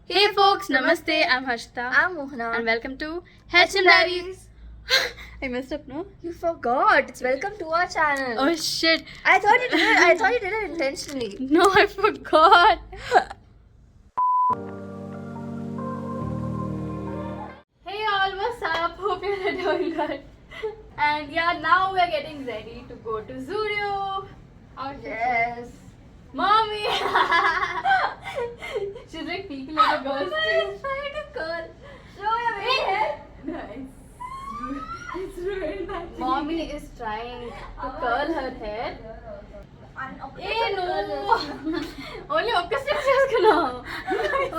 Hey folks, Namaste. I'm Harshita. I'm Mohana. And welcome to HM Diaries. I messed up, no? You forgot. It's welcome to our channel. Oh shit. I thought you did it. I thought you did it intentionally. No, I forgot. Hey all, what's up? Hope you're doing good. And yeah, now we're getting ready to go to Zudio. Yes. Mommy! She's like peeking like a girl. Trying to curl. Show your big head. Nice. It's ruined. Mommy is trying to curl her hair. Hey, no! Only ఒక్క stitch చేసుకున్నావు.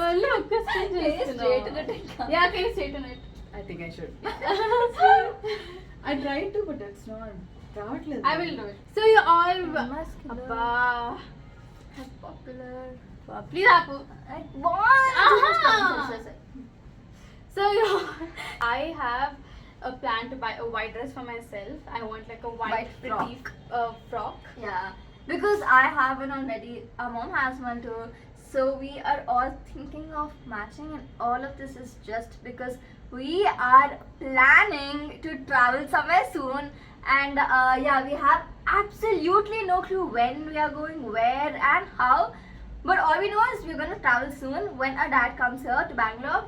Only ఒక్క stitch చేసుకున్నావు. Straighten it. Yeah, can you straighten it? I think I should. I tried to, but it's not. రావట్లేదు. I will do it. So you all. Muscular. Abba. Popular. Please apu. I want. So I have a plan to buy a white dress for myself. I want like a white pretty frock. Yeah. Because I have one already. Our mom has one too. So we are all thinking of matching, and all of this is just because we are planning to travel somewhere soon. And yeah, we have absolutely no clue when we are going, where and how. But all we know is we're going to travel soon when our dad comes here to Bangalore.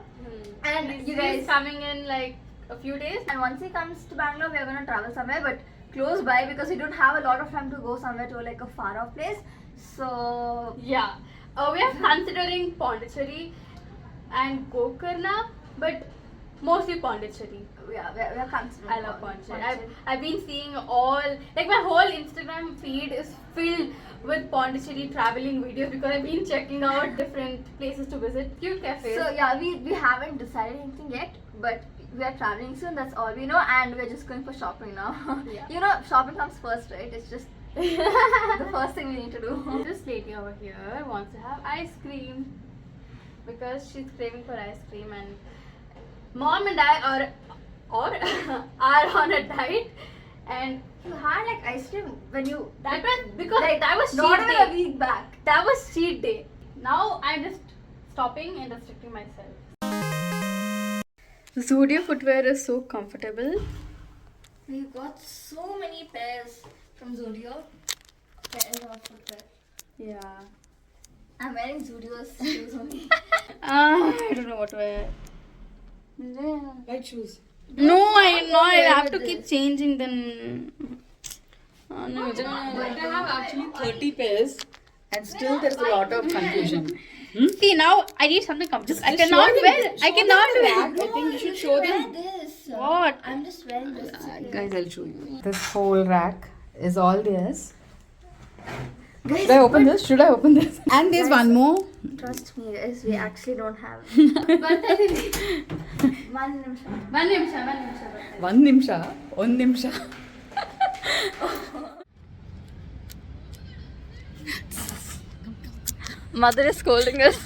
And you guys He's coming in like a few days. And once he comes to Bangalore, we are going to travel somewhere, but close by, because we don't have a lot of time to go somewhere to like a far off place. So Yeah. We are considering Pondicherry and Gokarna, but mostly Pondicherry. yeah, we are considering. I love Pondicherry. I've been seeing all, like my whole Instagram feed is filled with Pondicherry traveling videos because I've been checking out different places to visit, cute cafes. So yeah, we haven't decided anything yet, but we are traveling soon. That's all we know, and we're just going for shopping now. Yeah. You know, shopping comes first, right? It's just the first thing we need to do. This lady over here wants to have ice cream because she's craving for ice cream, and mom and I are on a diet, and You had like ice cream when you that was because like that was not cheat even day. a week back. That was cheat day. Now I'm just stopping and restricting myself. Zudio footwear is so comfortable. We got so many pairs from Zudio. Pairs of footwear. Yeah. I'm wearing Zudio's shoes only. I don't know what to wear. White shoes. No, I have to with keep this. changing then. No, But I have actually 30 pairs, and still there's a lot of confusion. See, now I need something comfortable. I Just cannot show them wear the- it. I cannot show them wear the rack. I think you should show them. this. What? I'm just wearing this. Guys, I'll show you. This whole rack is all theirs. Guys, Should I open this? Should I open this? And there's one more. trust me, guys, we actually don't have. One nimsham. One nimsha. One nimsha. Mother is scolding us.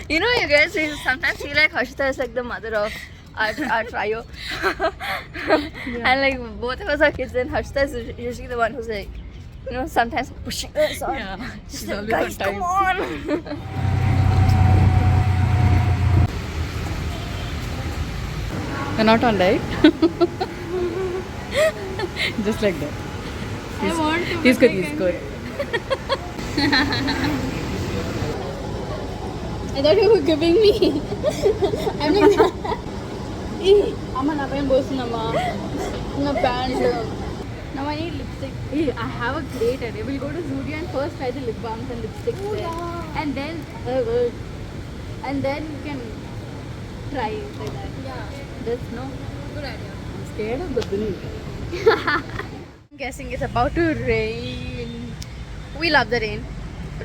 You know, you guys, we sometimes feel like Harshita is like the mother of our trio. And like both of us are kids, and Harshita is usually the one who's like, you know, sometimes pushing us on. Yeah, Just she's like, always guys, on time. come on. You're not on diet? Just like that. I want to. He's good, he's good. I thought you were giving me. I'm like, Amma, na pain bostunamma. Na pant. Now I need lipstick. Hey, I have a great idea. We'll go to Zudio and first try the lip balms and lipsticks there, and then we can try it like that. Yeah, That's no. good idea. I'm scared of the bill. I'm guessing it's about to rain. We love the rain.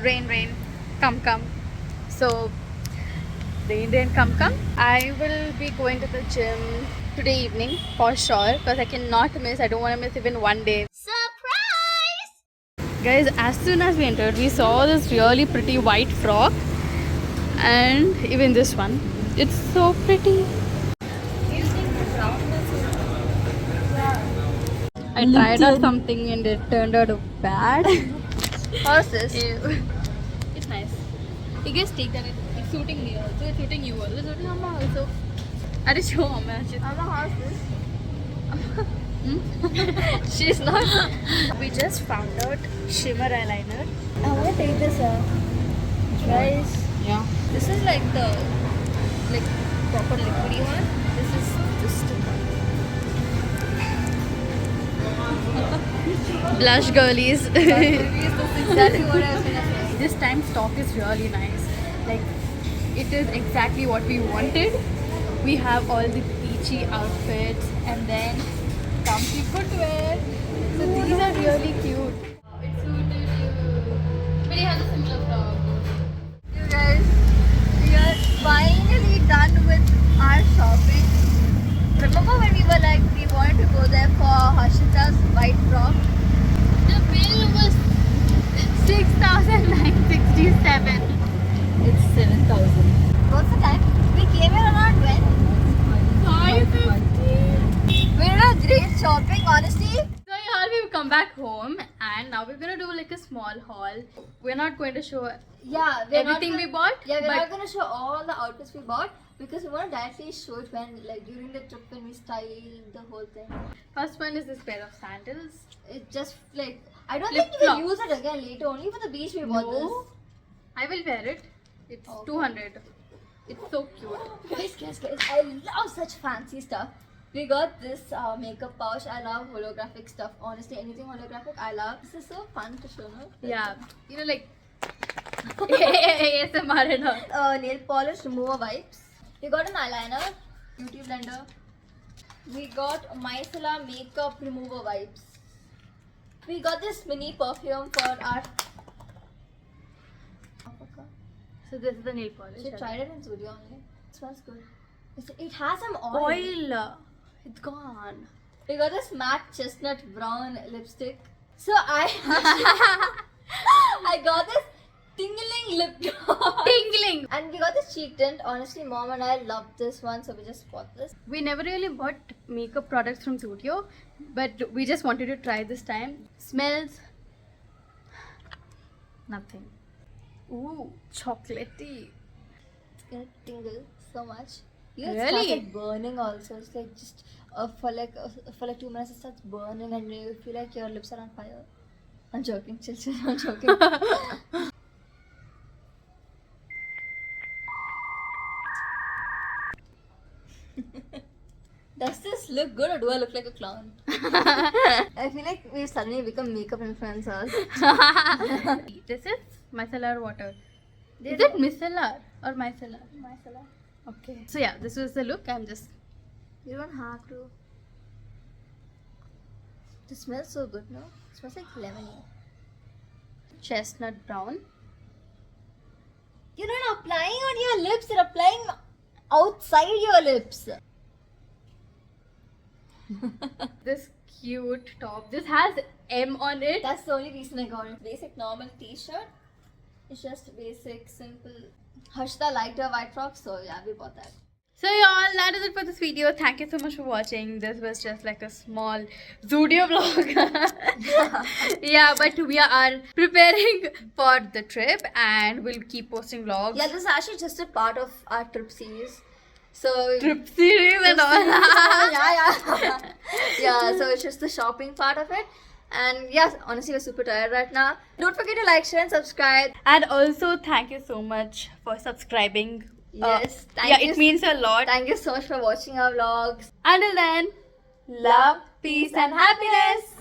Rain, rain, come, come. So, rain, come, come. I will be going to the gym today evening for sure because I cannot miss. I don't want to miss even one day. Surprise! Guys, as soon as we entered, we saw this really pretty white frock, and even this one. It's so pretty. I tried out something and it turned out bad. How's this? It's nice. You guys take that if suiting me also. It's suiting you also. It's suiting Amma also. Are show Amma. Amma, how's this? She's not. We just found out shimmer eyeliner. I want to take this guys. Yeah. This is like the proper liquidy one. This is the stick one. Blush girlies. This is exactly what I was gonna say. This time stock is really nice. Like it is exactly what we wanted. We have all the peachy outfits and then comfy footwear. So these are really cute. It suited you. But he has a similar frock. You guys, we are finally done with our shopping. Remember when we were like, we wanted to go there for Harshita's white frock? The bill was 6,967. It's 7,000. What's the time? We came here around when? 550. We did a great shopping, honestly. So yeah, we've come back home and now we're gonna do like a small haul. We're not going to show Yeah, everything we bought. Yeah, we're but not gonna show all the outfits we bought because we want to directly show it when, like, during the trip when we styled the whole thing. first one is this pair of sandals. It just like I don't Flip think we will flop. use it again later. Only for the beach we bought No, I will wear it. It's Okay. 200. It's so cute. this. Guys, I love such fancy stuff. We got this makeup pouch. I love holographic stuff. Honestly, anything holographic, I love. This is so fun to show, no? Yeah, you know, like ASMR and all. Nail polish remover wipes. We got an eyeliner, beauty blender. We got micellar makeup remover wipes. We got this mini perfume for our. So this is the nail polish. She tried it in Zudio only. It smells good. It has some oil. Oil. It's gone. We got this matte chestnut brown lipstick. So I got this tingling lip gloss. Tingling. And we got this cheek tint. Honestly, mom and I love this one, so we just bought this. We never really bought makeup products from Zudio, but we just wanted to try this time. Smells nothing. Ooh, chocolatey. It's gonna tingle so much. You know, it Really? started burning also. It's like just for like 2 minutes it starts burning and you feel like your lips are on fire. I'm joking, chill, I'm joking. Does this look good or do I look like a clown? I feel like we've suddenly become makeup influencers. This is micellar water. Is it micellar or micellar? Micellar. Okay. So yeah, this was the look. I'm just. You don't have to. It smells so good, no? It smells like lemony. Chestnut brown. You're not applying on your lips, you're applying outside your lips. This cute top. This has M on it. That's the only reason I got it. Basic normal t-shirt. It's just basic, simple. Harshita liked her white frock, so yeah, we bought that. So y'all, that is it for this video. Thank you so much for watching. This was just like a small Zudio vlog. Yeah, but we are preparing for the trip and we'll keep posting vlogs. Yeah, this is actually just a part of our trip series. So Trip series and all. yeah. Yeah, so it's just the shopping part of it. And yes, honestly, we're super tired right now. Don't forget to like, share, and subscribe. And also, thank you so much for subscribing. Yes, Yeah, it means a lot. Thank you so much for watching our vlogs. Until then, love, peace, and happiness.